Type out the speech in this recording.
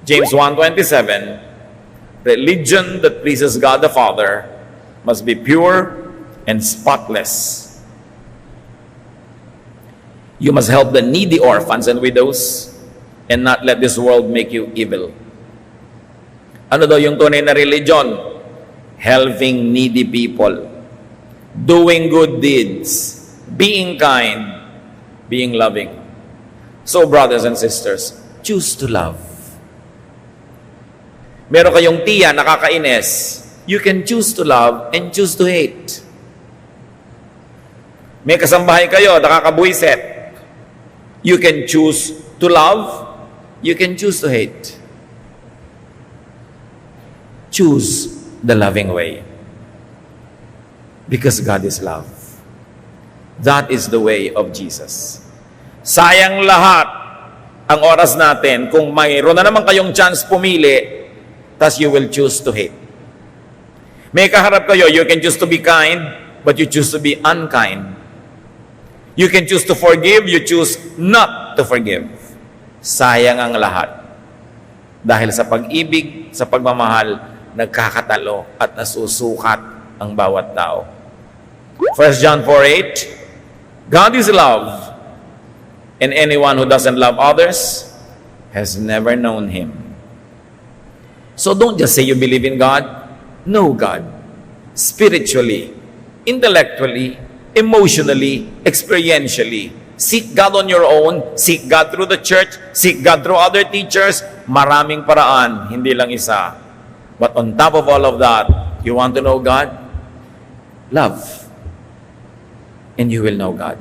James 1:27, religion that pleases God the Father must be pure and spotless. You must help the needy orphans and widows and not let this world make you evil. Ano daw yung tunay na religion? Helping needy people, doing good deeds, being kind, being loving. So brothers and sisters, choose to love. Meron kayong tiya nakakainis, you can choose to love and choose to hate. May kasambahay kayo nakakabuiset, you can choose to love, you can choose to hate. Choose the loving way. Because God is love. That is the way of Jesus. Sayang lahat ang oras natin kung mayroon na naman kayong chance pumili, tas you will choose to hate. May kaharap kayo, you can choose to be kind, but you choose to be unkind. You can choose to forgive, you choose not to forgive. Sayang ang lahat. Dahil sa pag-ibig, sa pagmamahal, nagkakatalo at nasusukat ang bawat tao. 1 John 4:8, God is love, and anyone who doesn't love others has never known Him. So don't just say you believe in God. Know God. Spiritually, intellectually, emotionally, experientially. Seek God on your own. Seek God through the church. Seek God through other teachers. Maraming paraan, hindi lang isa. But on top of all of that, you want to know God? Love. And you will know God.